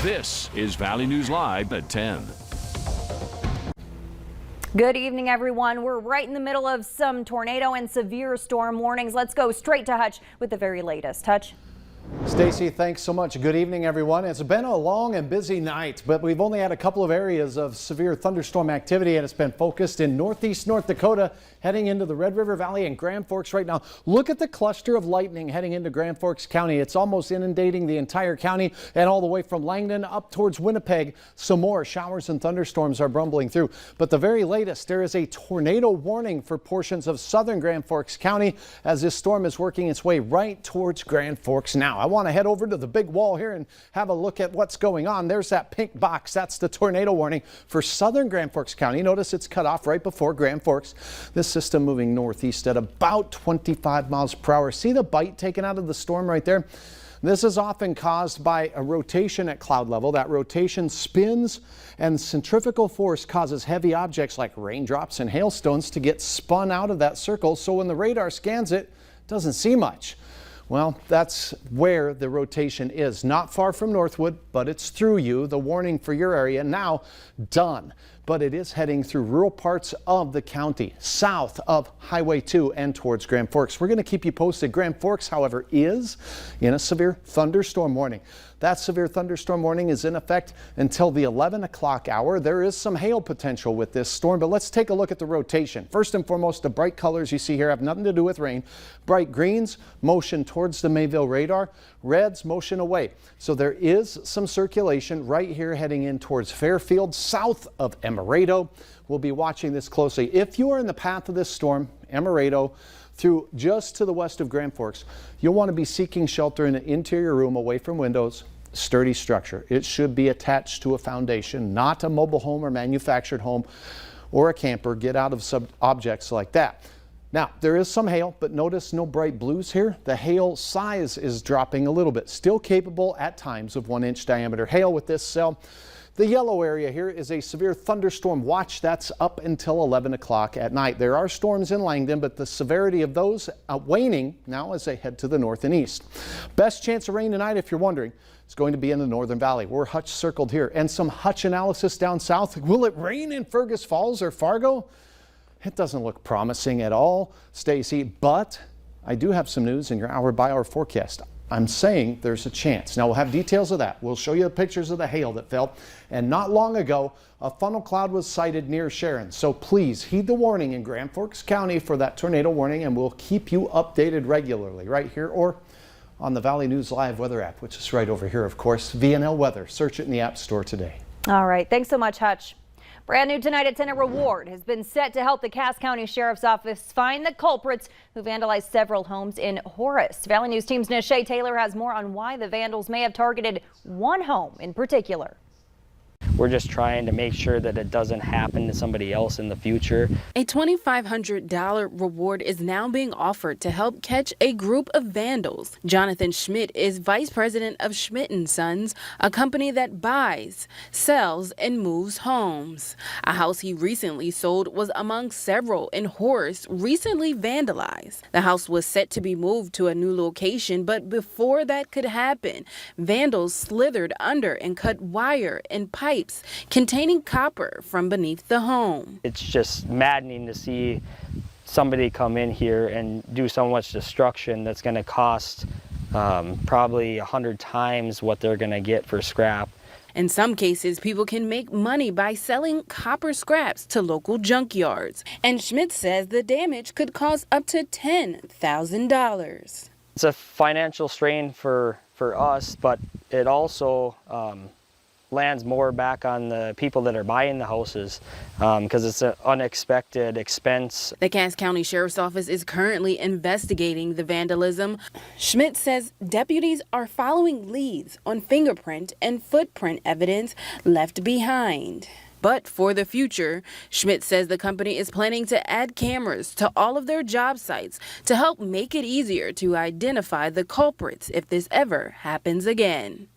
This is Valley News Live at 10. Good evening, everyone. We're right in the middle of some tornado and severe storm warnings. Let's go straight to Hutch with the very latest. Hutch. Stacy, thanks so much. Good evening, everyone. It's been a long and busy night, but we've only had a couple of areas of severe thunderstorm activity, and it's been focused in northeast North Dakota, heading into the Red River Valley and Grand Forks right now. Look at the cluster of lightning heading into Grand Forks County. It's almost inundating the entire county and all the way from Langdon up towards Winnipeg. Some more showers and thunderstorms are rumbling through. But the very latest, there is a tornado warning for portions of southern Grand Forks County as this storm is working its way right towards Grand Forks now. I want to head over to the big wall here and have a look at what's going on. There's that pink box. That's the tornado warning for southern Grand Forks County. Notice it's cut off right before Grand Forks. This system moving northeast at about 25 miles per hour. See the bite taken out of the storm right there? This is often caused by a rotation at cloud level. That rotation spins, and centrifugal force causes heavy objects like raindrops and hailstones to get spun out of that circle. So when the radar scans it, it doesn't see much. Well, that's where the rotation is. Not far from Northwood, but it's through you. The warning for your area now done. But it is heading through rural parts of the county, south of Highway 2 and towards Grand Forks. We're going to keep you posted. Grand Forks, however, is in a severe thunderstorm warning. That severe thunderstorm warning is in effect until the 11 o'clock hour. There is some hail potential with this storm, but let's take a look at the rotation. First and foremost, the bright colors you see here have nothing to do with rain. Bright greens, motion towards the Mayville radar. Reds, motion away. So there is some circulation right here heading in towards Fairfield, south of Emerado. We'll be watching this closely. If you are in the path of this storm, Emerado, through just to the west of Grand Forks, you'll want to be seeking shelter in an interior room away from windows. Sturdy structure. It should be attached to a foundation, not a mobile home or manufactured home or a camper. Get out of objects like that. Now, there is some hail, but notice no bright blues here. The hail size is dropping a little bit. Still capable at times of 1-inch diameter hail with this cell. The yellow area here is a severe thunderstorm watch. That's up until 11 o'clock at night. There are storms in Langdon, but the severity of those waning now as they head to the north and east. Best chance of rain tonight, if you're wondering, is going to be in the Northern Valley. We're Hutch circled here. And some Hutch analysis down south. Will it rain in Fergus Falls or Fargo? It doesn't look promising at all, Stacy, but I do have some news in your hour-by-hour forecast. I'm saying there's a chance. Now we'll have details of that. We'll show you the pictures of the hail that fell. And not long ago, a funnel cloud was sighted near Sharon. So please heed the warning in Grand Forks County for that tornado warning, and we'll keep you updated regularly right here or on the Valley News Live weather app, which is right over here, of course. VNL Weather. Search it in the App Store today. All right. Thanks so much, Hutch. Brand new tonight at 10, a reward has been set to help the Cass County Sheriff's Office find the culprits who vandalized several homes in Horace. Valley News Team's Nishay Taylor has more on why the vandals may have targeted one home in particular. We're just trying to make sure that it doesn't happen to somebody else in the future. A $2,500 reward is now being offered to help catch a group of vandals. Jonathan Schmidt is vice president of Schmidt & Sons, a company that buys, sells, and moves homes. A house he recently sold was among several in Horace recently vandalized. The house was set to be moved to a new location, but before that could happen, vandals slithered under and cut wire and pipes containing copper from beneath the home. It's just maddening to see somebody come in here and do so much destruction that's going to cost probably 100 times what they're going to get for scrap. In some cases, people can make money by selling copper scraps to local junkyards. And Schmidt says the damage could cost up to $10,000. It's a financial strain for us, but it also lands more back on the people that are buying the houses because it's an unexpected expense. The Cass County Sheriff's Office is currently investigating the vandalism. Schmidt says deputies are following leads on fingerprint and footprint evidence left behind. But for the future, Schmidt says the company is planning to add cameras to all of their job sites to help make it easier to identify the culprits if this ever happens again.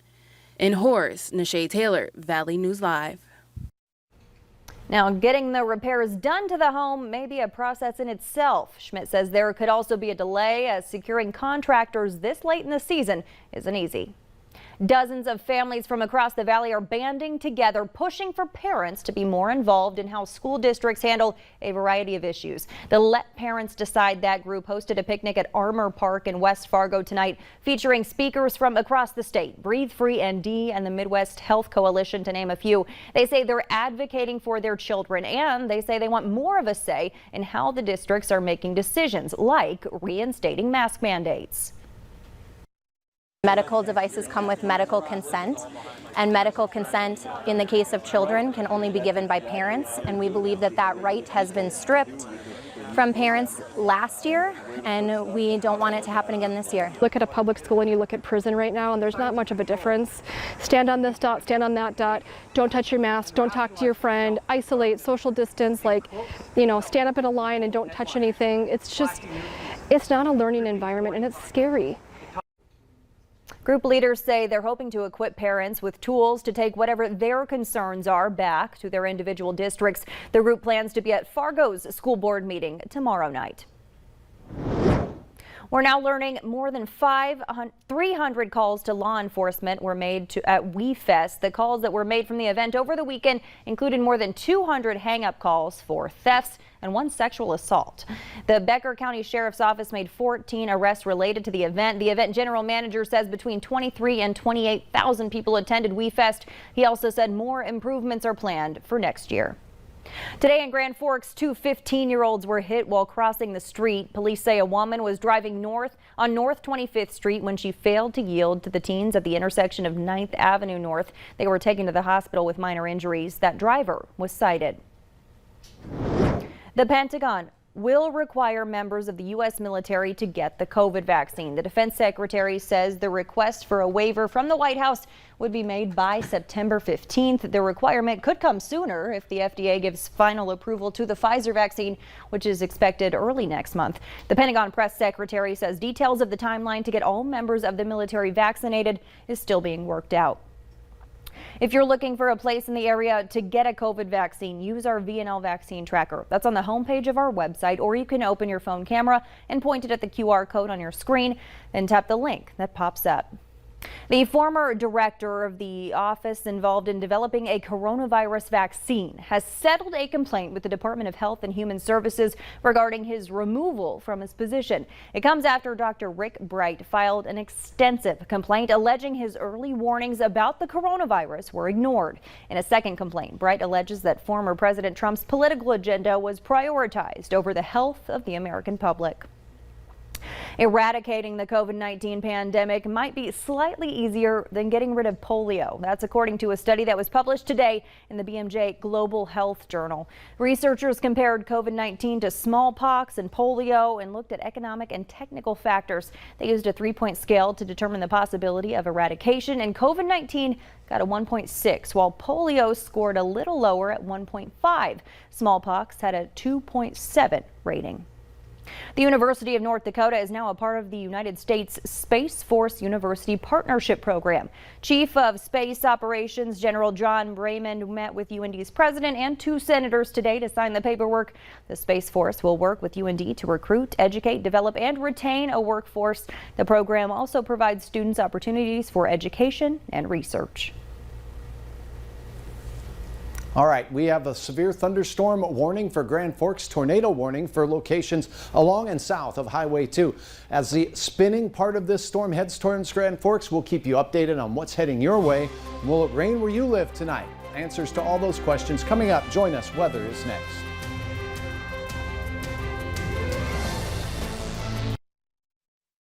In Horace, Nishay Taylor, Valley News Live. Now, getting the repairs done to the home may be a process in itself. Schmidt says there could also be a delay as securing contractors this late in the season isn't easy. Dozens of families from across the valley are banding together, pushing for parents to be more involved in how school districts handle a variety of issues. The Let Parents Decide That group hosted a picnic at Armour Park in West Fargo tonight, featuring speakers from across the state, Breathe Free ND and the Midwest Health Coalition, to name a few. They say they're advocating for their children, and they say they want more of a say in how the districts are making decisions, like reinstating mask mandates. Medical devices come with medical consent, and medical consent in the case of children can only be given by parents, and we believe that that right has been stripped from parents last year, and we don't want it to happen again this year. Look at a public school and you look at prison right now, and there's not much of a difference. Stand on this dot, stand on that dot, don't touch your mask, don't talk to your friend, isolate, social distance, like, you know, stand up in a line and don't touch anything. It's not a learning environment, and it's scary. Group leaders say they're hoping to equip parents with tools to take whatever their concerns are back to their individual districts. The group plans to be at Fargo's school board meeting tomorrow night. We're now learning more than 300 calls to law enforcement were made at WeFest. The calls that were made from the event over the weekend included more than 200 hang-up calls for thefts and 1 sexual assault. The Becker County Sheriff's Office made 14 arrests related to the event. The event general manager says between 23 and 28,000 people attended WeFest. He also said more improvements are planned for next year. Today in Grand Forks, 2 15-year-olds were hit while crossing the street. Police say a woman was driving north on North 25th Street when she failed to yield to the teens at the intersection of 9th Avenue North. They were taken to the hospital with minor injuries. That driver was cited. The Pentagon will require members of the U.S. military to get the COVID vaccine. The defense secretary says the request for a waiver from the White House would be made by September 15th. The requirement could come sooner if the FDA gives final approval to the Pfizer vaccine, which is expected early next month. The Pentagon press secretary says details of the timeline to get all members of the military vaccinated is still being worked out. If you're looking for a place in the area to get a COVID vaccine, use our VNL vaccine tracker. That's on the homepage of our website, or you can open your phone camera and point it at the QR code on your screen, then tap the link that pops up. The former director of the office involved in developing a coronavirus vaccine has settled a complaint with the Department of Health and Human Services regarding his removal from his position. It comes after Dr. Rick Bright filed an extensive complaint alleging his early warnings about the coronavirus were ignored. In a second complaint, Bright alleges that former President Trump's political agenda was prioritized over the health of the American public. Eradicating the COVID-19 pandemic might be slightly easier than getting rid of polio. That's according to a study that was published today in the BMJ Global Health Journal. Researchers compared COVID-19 to smallpox and polio and looked at economic and technical factors. They used a 3-point scale to determine the possibility of eradication, and COVID-19 got a 1.6, while polio scored a little lower at 1.5. Smallpox had a 2.7 rating. The University of North Dakota is now a part of the United States Space Force University Partnership Program. Chief of Space Operations General John Raymond met with UND's president and 2 senators today to sign the paperwork. The Space Force will work with UND to recruit, educate, develop, and retain a workforce. The program also provides students opportunities for education and research. All right, we have a severe thunderstorm warning for Grand Forks, tornado warning for locations along and south of Highway 2. As the spinning part of this storm heads towards Grand Forks, we'll keep you updated on what's heading your way. Will it rain where you live tonight? Answers to all those questions coming up. Join us. Weather is next.